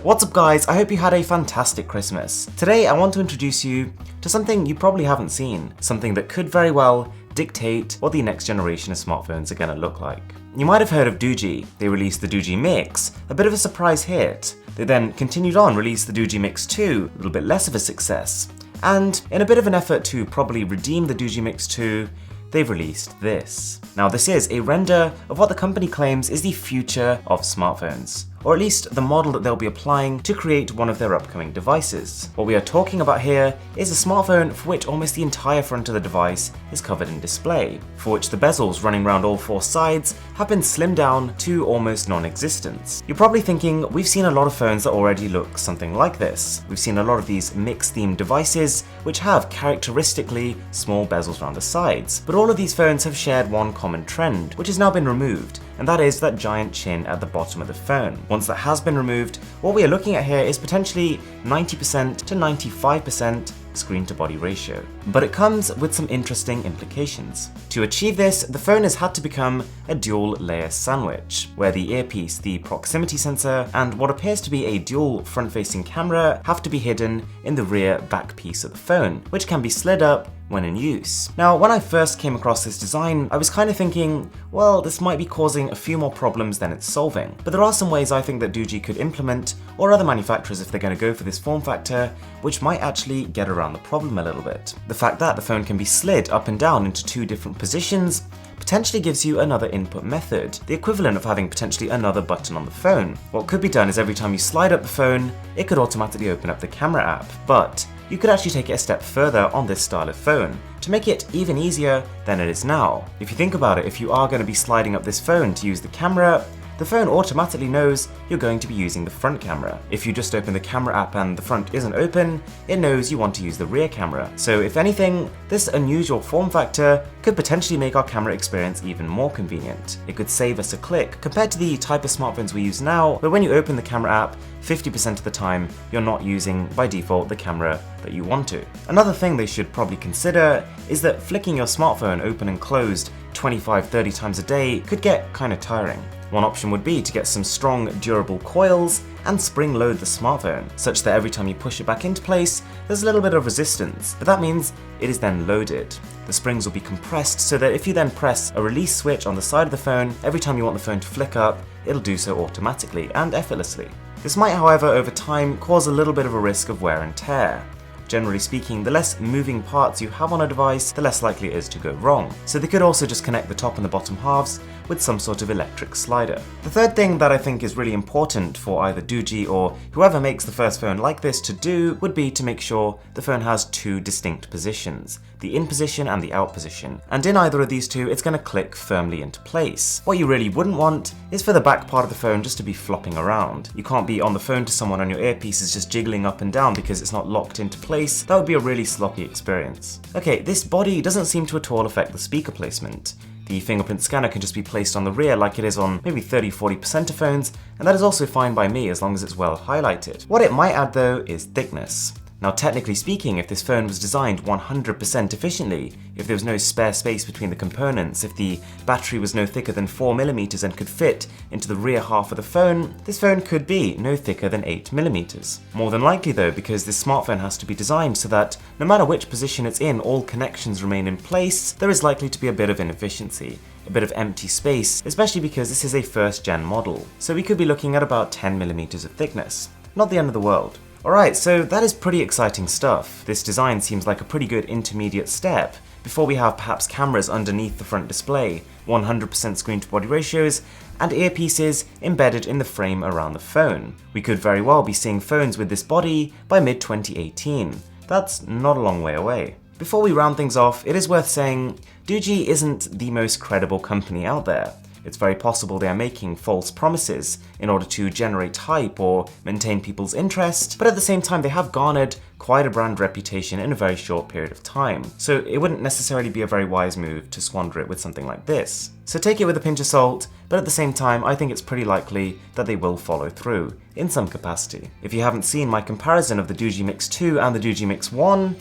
What's up guys, I hope you had a fantastic Christmas. Today I want to introduce you to something you probably haven't seen, something that could very well dictate what the next generation of smartphones are going to look like. You might have heard of Doogee. They released the Doogee Mix, a bit of a surprise hit. They then continued on, released the Doogee Mix 2, a little bit less of a success. And in a bit of an effort to probably redeem the Doogee Mix 2, they've released this. Now this is a render of what the company claims is the future of smartphones, or at least the model that they'll be applying to create one of their upcoming devices. What we are talking about here is a smartphone for which almost the entire front of the device is covered in display, for which the bezels running around all four sides have been slimmed down to almost non-existence. You're probably thinking, we've seen a lot of phones that already look something like this. We've seen a lot of these mix-themed devices which have characteristically small bezels around the sides, but all of these phones have shared one common trend, which has now been removed, and that is that giant chin at the bottom of the phone. Once that has been removed, what we are looking at here is potentially 90% to 95% screen to body ratio. But it comes with some interesting implications. To achieve this, the phone has had to become a dual layer sandwich, where the earpiece, the proximity sensor, and what appears to be a dual front-facing camera have to be hidden in the rear back piece of the phone, which can be slid up when in use. Now, when I first came across this design, I was kind of thinking, well, this might be causing a few more problems than it's solving. But there are some ways I think that Doogee could implement, or other manufacturers if they're going to go for this form factor, which might actually get around the problem a little bit. The fact that the phone can be slid up and down into two different positions potentially gives you another input method, the equivalent of having potentially another button on the phone. What could be done is every time you slide up the phone, it could automatically open up the camera app, but you could actually take it a step further on this style of phone to make it even easier than it is now. If you think about it, if you are going to be sliding up this phone to use the camera, the phone automatically knows you're going to be using the front camera. If you just open the camera app and the front isn't open, it knows you want to use the rear camera. So if anything, this unusual form factor could potentially make our camera experience even more convenient. It could save us a click compared to the type of smartphones we use now, where when you open the camera app, 50% of the time you're not using by default the camera that you want to. Another thing they should probably consider is that flicking your smartphone open and closed 25-30 times a day could get kind of tiring. One option would be to get some strong, durable coils and spring load the smartphone, such that every time you push it back into place, there's a little bit of resistance, but that means it is then loaded. The springs will be compressed so that if you then press a release switch on the side of the phone, every time you want the phone to flick up, it'll do so automatically and effortlessly. This might, however, over time cause a little bit of a risk of wear and tear. Generally speaking, the less moving parts you have on a device, the less likely it is to go wrong. So they could also just connect the top and the bottom halves with some sort of electric slider. The third thing that I think is really important for either Doogee or whoever makes the first phone like this to do would be to make sure the phone has two distinct positions, the in position and the out position. And in either of these two, it's going to click firmly into place. What you really wouldn't want is for the back part of the phone just to be flopping around. You can't be on the phone to someone and your earpiece is just jiggling up and down because it's not locked into place. That would be a really sloppy experience. Okay, this body doesn't seem to at all affect the speaker placement. The fingerprint scanner can just be placed on the rear like it is on maybe 30-40% of phones, and that is also fine by me as long as it's well highlighted. What it might add though is thickness. Now technically speaking, if this phone was designed 100% efficiently, if there was no spare space between the components, if the battery was no thicker than 4mm and could fit into the rear half of the phone, this phone could be no thicker than 8mm. More than likely though, because this smartphone has to be designed so that no matter which position it's in, all connections remain in place, there is likely to be a bit of inefficiency, a bit of empty space, especially because this is a first gen model. So we could be looking at about 10mm of thickness. Not the end of the world. Alright, so that is pretty exciting stuff. This design seems like a pretty good intermediate step before we have perhaps cameras underneath the front display, 100% screen to body ratios, and earpieces embedded in the frame around the phone. We could very well be seeing phones with this body by mid-2018. That's not a long way away. Before we round things off, it is worth saying Doogee isn't the most credible company out there. It's very possible they are making false promises in order to generate hype or maintain people's interest, but at the same time they have garnered quite a brand reputation in a very short period of time, so it wouldn't necessarily be a very wise move to squander it with something like this. So take it with a pinch of salt, but at the same time I think it's pretty likely that they will follow through, in some capacity. If you haven't seen my comparison of the Doogee Mix 2 and the Doogee Mix 1,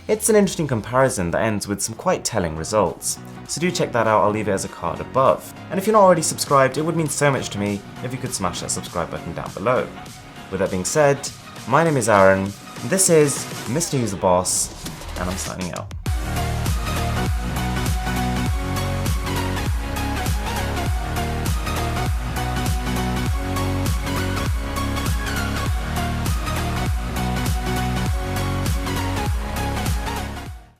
it's an interesting comparison that ends with some quite telling results. So do check that out, I'll leave it as a card above. And if you're not already subscribed, it would mean so much to me if you could smash that subscribe button down below. With that being said, my name is Aaron, this is Mr. Who's the Boss, and I'm signing out.